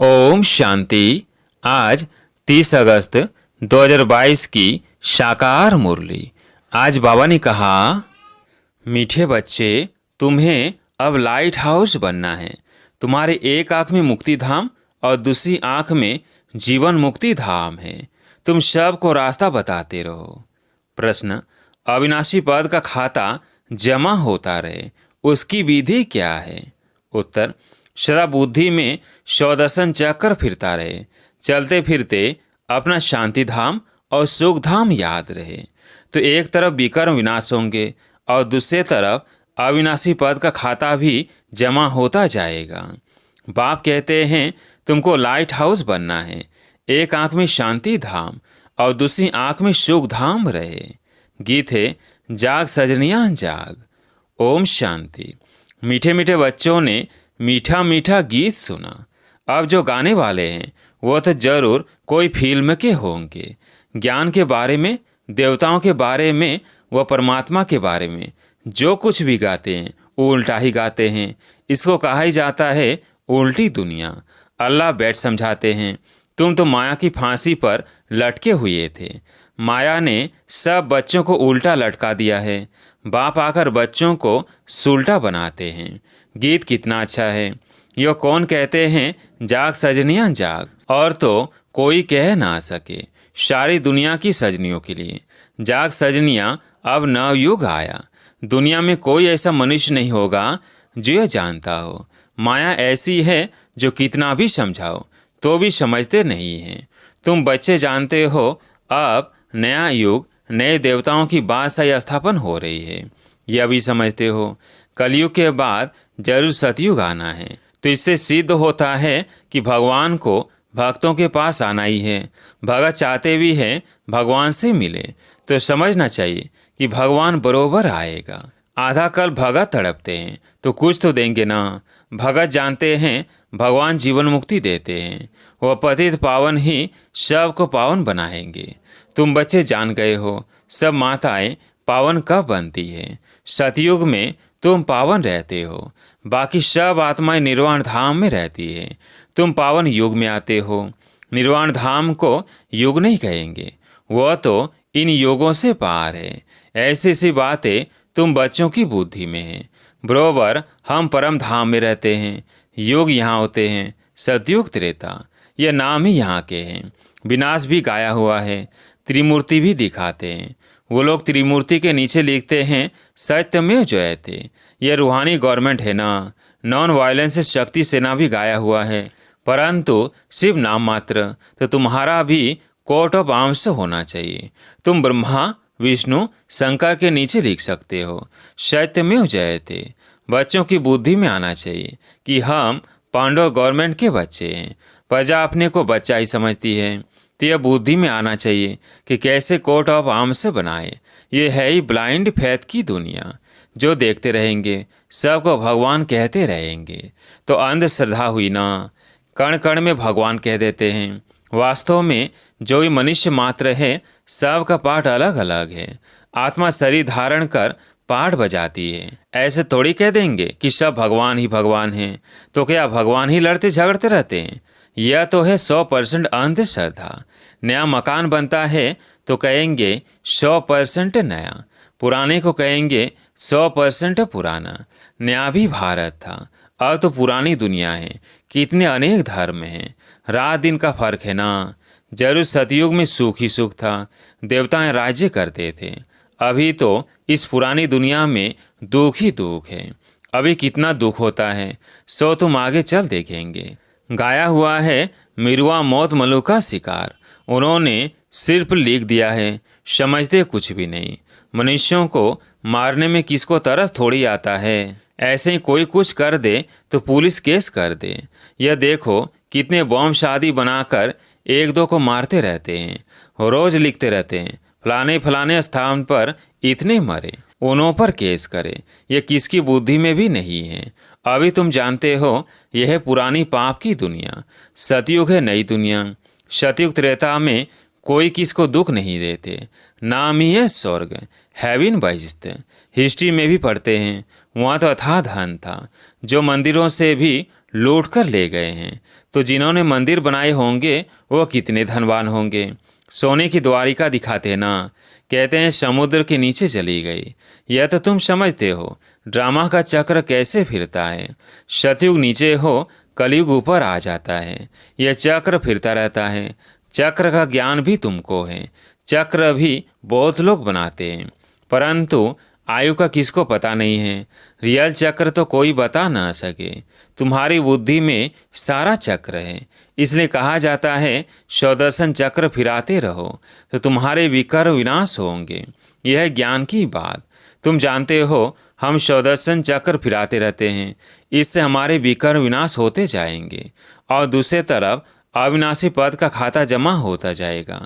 ओम शांति। आज 30 अगस्त 2022 की साकार मुरली। आज बाबा ने कहा, मीठे बच्चे, तुम्हें अब लाइट हाउस बनना है। तुम्हारे एक आँख में मुक्ति धाम और दूसरी आँख में जीवन मुक्ति धाम है। तुम सबको रास्ता बताते रहो। प्रश्न, अविनाशी पद का खाता जमा होता रहे, उसकी विधि क्या है? उत्तर, सदा बुद्धि में स्वदर्शन चक्कर फिरता रहे, चलते फिरते अपना शांति धाम और सुख धाम याद रहे, तो एक तरफ विकर्म विनाश होंगे और दूसरे तरफ अविनाशी पद का खाता भी जमा होता जाएगा। बाप कहते हैं तुमको लाइट हाउस बनना है। एक आँख में शांति धाम और दूसरी आँख में सुख धाम रहे। गीत है, जाग सजनियाँ जाग। ओम शांति। मीठे मीठे बच्चों ने मीठा मीठा गीत सुना। अब जो गाने वाले हैं वो तो जरूर कोई फिल्म के होंगे। ज्ञान के बारे में, देवताओं के बारे में व परमात्मा के बारे में जो कुछ भी गाते हैं वो उल्टा ही गाते हैं। इसको कहा ही जाता है उल्टी दुनिया। अल्लाह बैठ समझाते हैं, तुम तो माया की फांसी पर लटके हुए थे। माया ने सब बच्चों को उल्टा लटका दिया है। बाप आकर बच्चों को सुलटा बनाते हैं। गीत कितना अच्छा है। यो कौन कहते हैं जाग सजनियाँ जाग, और तो कोई कह ना सके सारी दुनिया की सजनियों के लिए। जाग सजनियाँ, अब नवयुग आया। दुनिया में कोई ऐसा मनुष्य नहीं होगा जो ये जानता हो। माया ऐसी है जो कितना भी समझाओ तो भी समझते नहीं हैं। तुम बच्चे जानते हो अब नया युग, नए देवताओं की बादशाही स्थापन हो रही है। यह भी समझते हो कलयुग के बाद जरूर सतयुग आना है। तो इससे सिद्ध होता है कि भगवान को भक्तों के पास आना ही है। भगत चाहते भी हैं भगवान से मिले, तो समझना चाहिए कि भगवान बरोबर आएगा। आधा कल भगत तड़पते हैं तो कुछ तो देंगे ना। भगत जानते हैं भगवान जीवन मुक्ति देते हैं। वह पतित पावन ही सबको पावन बनाएंगे। तुम बच्चे जान गए हो सब माताएं पावन कब बनती है। सतयुग में तुम पावन रहते हो, बाकी सब आत्माएं निर्वाण धाम में रहती है। तुम पावन युग में आते हो। निर्वाण धाम को युग नहीं कहेंगे, वह तो इन युगों से पार है। ऐसी सी बातें तुम बच्चों की बुद्धि में है। बरोबर हम परम धाम में रहते हैं। युग यहाँ होते हैं, सतयुग त्रेता, यह नाम ही यहाँ के हैं। विनाश भी गाया हुआ है, त्रिमूर्ति भी दिखाते हैं। वो लोग त्रिमूर्ति के नीचे लिखते हैं सत्यमेव जयते। यह रूहानी गवर्नमेंट है ना। नॉन वायलेंस शक्ति सेना भी गाया हुआ है, परंतु सिर्फ नाम मात्र। तो तुम्हारा भी कोर्ट ऑफ आर्म्स होना चाहिए। तुम ब्रह्मा, विष्णु, शंकर के नीचे लिख सकते हो सत्यमेव जयते। बच्चों की बुद्धि में आना चाहिए कि हम पांडव गवर्नमेंट के बच्चे हैं। प्रजा अपने को बच्चा ही समझती है, तो यह बुद्धि में आना चाहिए कि कैसे कोर्ट ऑफ आर्म्स बनाए। ये है ही ब्लाइंड फेथ की दुनिया। जो देखते रहेंगे सबको भगवान कहते रहेंगे, तो अंधश्रद्धा हुई ना। कण कण में भगवान कह देते हैं। वास्तव में जो भी मनुष्य मात्र है सबका पाठ अलग अलग है। आत्मा शरीर धारण कर पाठ बजाती है। ऐसे थोड़ी कह देंगे कि सब भगवान ही भगवान हैं, तो क्या भगवान ही लड़ते झगड़ते रहते हैं? यह तो है 100% अंधश्रद्धा। नया मकान बनता है तो कहेंगे 100% नया, पुराने को कहेंगे 100% पुराना। नया भी भारत था, अब तो पुरानी दुनिया है। कितने अनेक धर्म हैं, रात दिन का फर्क है ना। जरूर सतयुग में सुख ही सुख था, देवताएं राज्य करते थे। अभी तो इस पुरानी दुनिया में दुख ही दुख है। अभी कितना दुख होता है सो तुम आगे चल देखेंगे। गाया हुआ है मिरुआ मौत मलू का शिकार। उन्होंने सिर्फ लिख दिया है, समझते कुछ भी नहीं। मनुष्यों को मारने में किसको तरस थोड़ी आता है। ऐसे ही कोई कुछ कर दे तो पुलिस केस कर दे। यह देखो कितने बॉम्ब शादी बनाकर एक दो को मारते रहते हैं। रोज लिखते रहते हैं फलाने फलाने स्थान पर इतने मरे, उन्हों पर केस करे। यह किसकी बुद्धि में भी नहीं है। अभी तुम जानते हो यह है पुरानी पाप की दुनिया। सतयुग है नई दुनिया। सतयुग त्रेता में कोई किसको दुख नहीं देते। नाम ही है स्वर्ग, हेवन बहिष्ट। हिस्ट्री में भी पढ़ते हैं, वहाँ तो अथाह धन था जो मंदिरों से भी लूट कर ले गए हैं। तो जिन्होंने मंदिर बनाए होंगे वो कितने धनवान होंगे। सोने की द्वारिका दिखाते ना, कहते हैं समुद्र के नीचे चली गई। यह तो तुम समझते हो ड्रामा का चक्र कैसे फिरता है। सतयुग नीचे हो, कलयुग ऊपर आ जाता है। यह चक्र फिरता रहता है। चक्र का ज्ञान भी तुमको है। चक्र भी बहुत लोग बनाते हैं, परंतु आयु का किसको पता नहीं है। रियल चक्र तो कोई बता ना सके। तुम्हारी बुद्धि में सारा चक्र है, इसलिए कहा जाता है सौदर्शन चक्र फिराते रहो तो तुम्हारे विकर विनाश होंगे। यह है ज्ञान की बात। तुम जानते हो हम सौदर्शन चक्र फिराते रहते हैं, इससे हमारे विकर विनाश होते जाएंगे और दूसरे तरफ अविनाशी पद का खाता जमा होता जाएगा।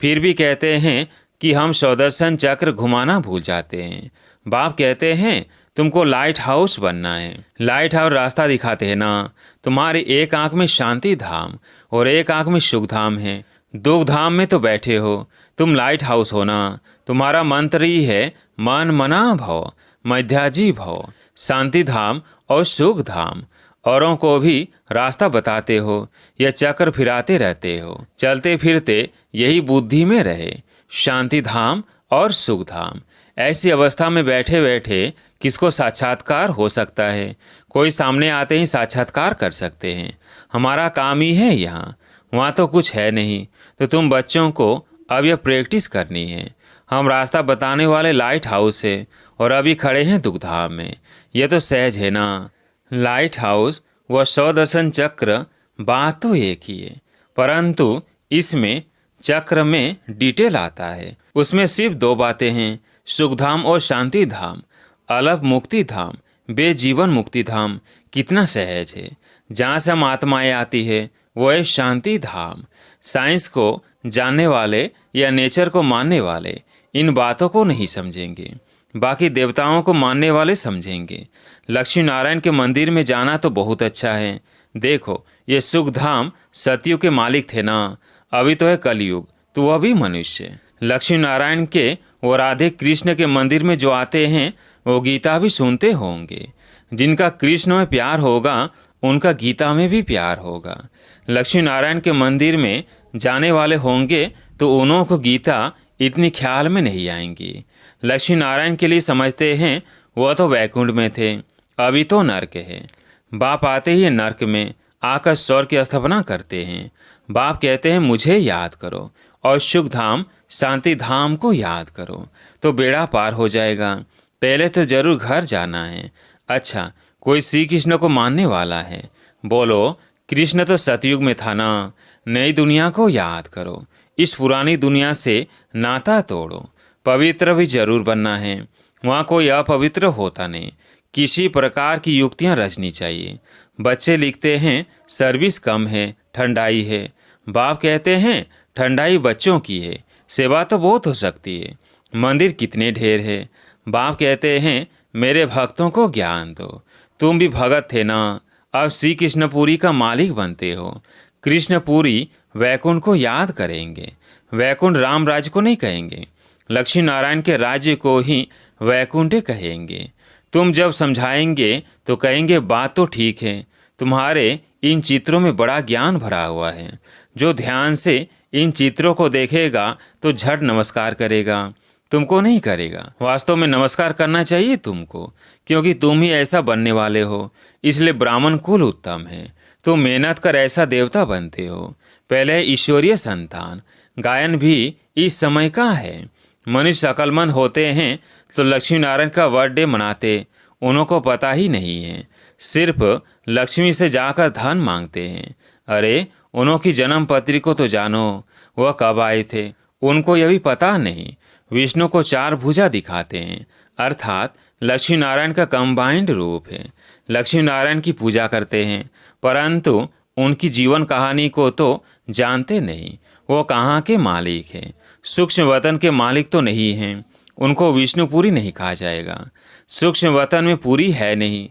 फिर भी कहते हैं कि हम सौदर्शन चक्र घुमाना भूल जाते हैं। बाप कहते हैं तुमको लाइट हाउस बनना है। लाइट हाउस रास्ता दिखाते हैं ना। तुम्हारे एक आंख में शांति धाम और एक आंख में सुख धाम है। दुख धाम में तो बैठे हो, तुम लाइट हाउस हो ना। तुम्हारा मंत्र ही है मन मना भव मध्याजी भव, शांति धाम और सुख धाम। औरों को भी रास्ता बताते हो, यह चक्र फिराते रहते हो। चलते फिरते यही बुद्धि में रहे, शांति धाम और सुख धाम। ऐसी अवस्था में बैठे बैठे किसको साक्षात्कार हो सकता है। कोई सामने आते ही साक्षात्कार कर सकते हैं। हमारा काम ही है यहाँ, वहाँ तो कुछ है नहीं। तो तुम बच्चों को अब यह प्रैक्टिस करनी है। हम रास्ता बताने वाले लाइट हाउस है और अभी खड़े हैं दुखधाम में। यह तो सहज है ना। लाइट हाउस व सौदर्शन चक्र बात तो एक ही है, परंतु इसमें चक्र में डिटेल आता है। उसमें सिर्फ दो बातें हैं, सुखधाम और शांति धाम। अलग मुक्ति धाम, बेजीवन मुक्ति धाम कितना सहज है। जहाँ से हम आत्माएं आती है वो है शांति धाम। साइंस को जानने वाले या नेचर को मानने वाले इन बातों को नहीं समझेंगे, बाकी देवताओं को मानने वाले समझेंगे। लक्ष्मी नारायण के मंदिर में जाना तो बहुत अच्छा है। देखो ये सुख धाम सतयुग के मालिक थे ना, अभी तो है कलयुग, तो वह भी मनुष्य। लक्ष्मी नारायण के और राधे कृष्ण के मंदिर में जो आते हैं वो गीता भी सुनते होंगे। जिनका कृष्ण में प्यार होगा उनका गीता में भी प्यार होगा। लक्ष्मी नारायण के मंदिर में जाने वाले होंगे तो उन्हों को गीता इतनी ख्याल में नहीं आएंगी। लक्ष्मी नारायण के लिए समझते हैं वह तो वैकुंठ में थे, अभी तो नर्क है। बाप आते ही नर्क में आकर स्वर्ग की स्थापना करते हैं। बाप कहते हैं मुझे याद करो और सुख धाम शांति धाम को याद करो तो बेड़ा पार हो जाएगा। पहले तो जरूर घर जाना है। अच्छा, कोई श्री कृष्ण को मानने वाला है, बोलो कृष्ण तो सतयुग में था ना। नई दुनिया को याद करो, इस पुरानी दुनिया से नाता तोड़ो। पवित्र भी जरूर बनना है, वहाँ कोई अपवित्र होता नहीं। किसी प्रकार की युक्तियाँ रचनी चाहिए। बच्चे लिखते हैं सर्विस कम है, ठंडाई है। बाप कहते हैं ठंडाई बच्चों की है, सेवा तो बहुत हो सकती है। मंदिर कितने ढेर है। बाप कहते हैं मेरे भक्तों को ज्ञान दो। तुम भी भगत थे ना, अब श्री कृष्णपुरी का मालिक बनते हो। कृष्णपुरी वैकुंठ को याद करेंगे। वैकुंठ राम राज्य को नहीं कहेंगे, लक्ष्मी नारायण के राज्य को ही वैकुंठ कहेंगे। तुम जब समझाएंगे तो कहेंगे बात तो ठीक है, तुम्हारे इन चित्रों में बड़ा ज्ञान भरा हुआ है। जो ध्यान से इन चित्रों को देखेगा तो झट नमस्कार करेगा, तुमको नहीं करेगा। वास्तव में नमस्कार करना चाहिए तुमको, क्योंकि तुम ही ऐसा बनने वाले हो। इसलिए ब्राह्मण कुल उत्तम है। तुम मेहनत कर ऐसा देवता बनते हो। पहले ईश्वरीय संतान। गायन भी इस समय का है। मनुष्य अकलमंद होते हैं तो लक्ष्मी नारायण का बर्थडे मनाते, उन्हों को पता ही नहीं है। सिर्फ लक्ष्मी से जाकर धन मांगते हैं। अरे उन्हों की जन्म पत्री को तो जानो, वह कब आए थे, उनको यह भी पता नहीं। विष्णु को चार भुजा दिखाते हैं, अर्थात लक्ष्मी नारायण का कंबाइंड रूप है। लक्ष्मी नारायण की पूजा करते हैं, परंतु उनकी जीवन कहानी को तो जानते नहीं। वो कहाँ के मालिक हैं। सूक्ष्म वतन के मालिक तो नहीं हैं, उनको विष्णुपुरी नहीं कहा जाएगा। सूक्ष्म वतन में पूरी है नहीं।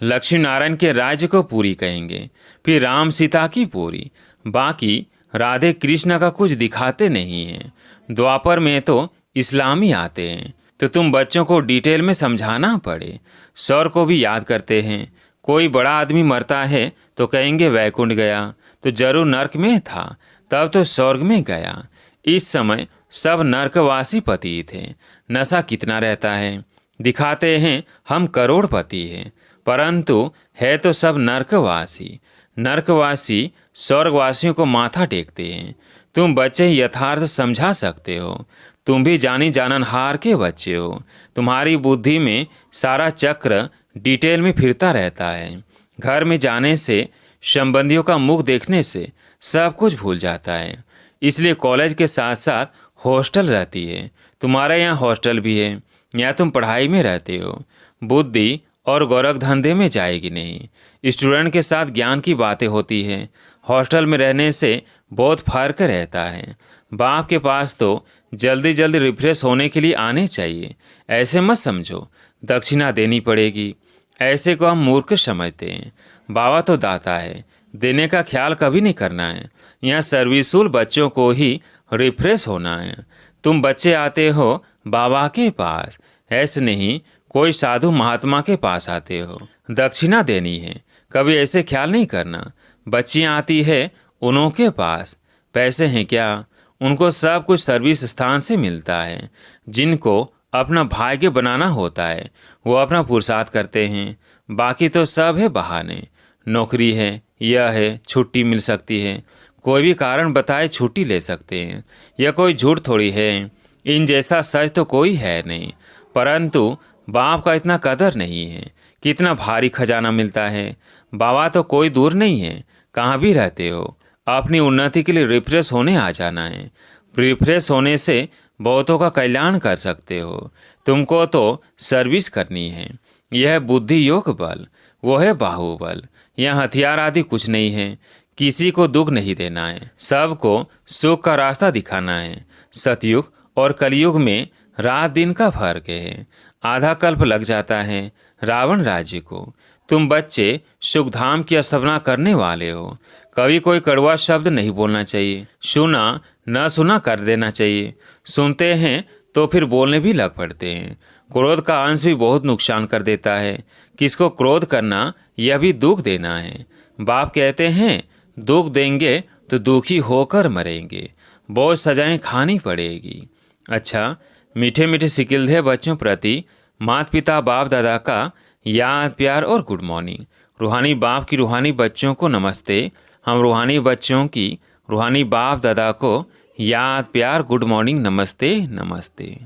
लक्ष्मी नारायण के राज्य को पूरी कहेंगे, फिर राम सीता की पूरी। बाकी राधे कृष्ण का कुछ दिखाते नहीं हैं। द्वापर में तो इस्लामी आते हैं, तो तुम बच्चों को डिटेल में समझाना पड़े। सौर को भी याद करते हैं। कोई बड़ा आदमी मरता है तो कहेंगे वैकुंठ गया, तो जरूर नर्क में था, तब तो स्वर्ग में गया। इस समय सब नर्कवासी पति थे। नशा कितना रहता है, दिखाते हैं हम करोड़पति हैं, परंतु है तो सब नर्कवासी। नर्कवासी स्वर्गवासियों को माथा टेकते हैं। तुम बच्चे यथार्थ समझा सकते हो, तुम भी जानी जाननहार के बच्चे हो। तुम्हारी बुद्धि में सारा चक्र डिटेल में फिरता रहता है। घर में जाने से, संबंधियों का मुख देखने से सब कुछ भूल जाता है। इसलिए कॉलेज के साथ साथ हॉस्टल रहती है। तुम्हारे यहाँ हॉस्टल भी है, या तुम पढ़ाई में रहते हो। बुद्धि और गोरख धंधे में जाएगी नहीं। स्टूडेंट के साथ ज्ञान की बातें होती हैं। हॉस्टल में रहने से बहुत फर्क रहता है। बाप के पास तो जल्दी जल्दी रिफ्रेश होने के लिए आने चाहिए। ऐसे मत समझो दक्षिणा देनी पड़ेगी, ऐसे को हम मूर्ख समझते हैं। बाबा तो दाता है, देने का ख्याल कभी नहीं करना है। यहाँ सर्विसफुल बच्चों को ही रिफ्रेश होना है। तुम बच्चे आते हो बाबा के पास, ऐसे नहीं कोई साधु महात्मा के पास आते हो। दक्षिणा देनी है, कभी ऐसे ख्याल नहीं करना। बच्चियाँ आती है उन्हों के पास, पैसे हैं क्या? उनको सब कुछ सर्विस स्थान से मिलता है। जिनको अपना भाग्य बनाना होता है वो अपना पुरुषार्थ करते हैं, बाकी तो सब है बहाने। नौकरी है, यह है, छुट्टी मिल सकती है, कोई भी कारण बताए छुट्टी ले सकते हैं। यह कोई झूठ थोड़ी है, इन जैसा सच तो कोई है नहीं। परंतु बाप का इतना कदर नहीं है। कितना भारी खजाना मिलता है। बाबा तो कोई दूर नहीं है, कहाँ भी रहते हो, अपनी उन्नति के लिए रिफ्रेश होने आ जाना है। रिफ्रेश होने से बहुतों का कल्याण कर सकते हो। तुमको तो सर्विस करनी है। यह है बुद्धि योग बल, वो है बाहुबल। यह हथियार आदि कुछ नहीं है। किसी को दुख नहीं देना है, सबको सुख का रास्ता दिखाना है। सतयुग और कलयुग में रात दिन का फर्क है। आधा कल्प लग जाता है रावण राज्य को। तुम बच्चे सुखधाम की स्थापना करने वाले हो। कभी कोई कड़वा शब्द नहीं बोलना चाहिए। सुना न सुना कर देना चाहिए। सुनते हैं तो फिर बोलने भी लग पड़ते हैं। क्रोध का अंश भी बहुत नुकसान कर देता है। किसको क्रोध करना, यह भी दुख देना है। बाप कहते हैं दुख देंगे तो दुखी होकर मरेंगे, बहुत सजाएं खानी पड़ेगी। अच्छा, मीठे मीठे सिकिलधे बच्चों प्रति माता पिता बाप दादा का याद प्यार और गुड मॉर्निंग। रूहानी बाप की रूहानी बच्चों को नमस्ते। हम रूहानी बच्चों की रूहानी बाप दादा को याद प्यार गुड मॉर्निंग नमस्ते नमस्ते।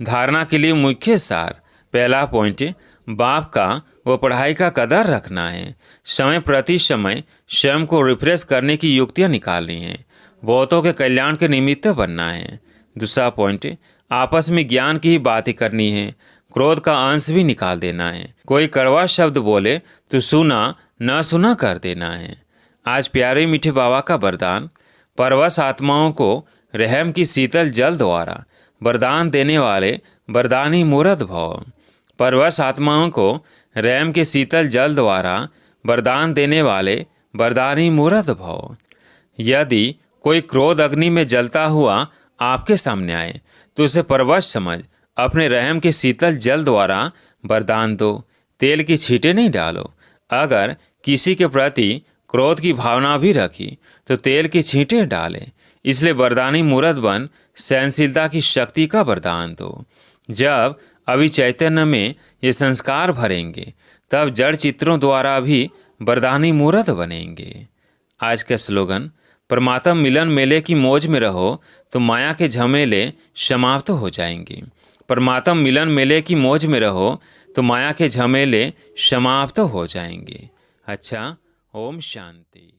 धारणा के लिए मुख्य सार। पहला पॉइंट, बाप का व पढ़ाई का कदर रखना है। समय प्रति समय स्वयं को रिफ्रेश करने की युक्तियाँ निकालनी हैं। बहुतों के कल्याण के निमित्त बनना है। दूसरा पॉइंट, आपस में ज्ञान की ही बातें करनी है। क्रोध का अंश भी निकाल देना है। कोई कड़वा शब्द बोले तो सुना न सुना कर देना है। आज प्यारे मीठे बाबा का वरदान, परवश आत्माओं को रहम की शीतल जल द्वारा वरदान देने वाले वरदानी मूर्त भव। परवश आत्माओं को रहम के शीतल जल द्वारा वरदान देने वाले वरदानी मूर्त भव। यदि कोई क्रोध अग्नि में जलता हुआ आपके सामने आए तो उसे परवश समझ अपने रहम के शीतल जल द्वारा वरदान दो। तेल की छींटे नहीं डालो। अगर किसी के प्रति क्रोध की भावना भी रखी तो तेल की छींटे डालें। इसलिए वरदानी मूर्त बन सहनशीलता की शक्ति का वरदान दो। जब अभी चैतन्य में ये संस्कार भरेंगे तब जड़ चित्रों द्वारा भी वरदानी मूर्त बनेंगे। आज का स्लोगन, परमात्मा मिलन मेले की मौज में रहो तो माया के झमेले समाप्त हो जाएंगे। परमात्मा मिलन मेले की मौज में रहो तो माया के झमेले समाप्त हो जाएंगे। अच्छा, ओम शांति।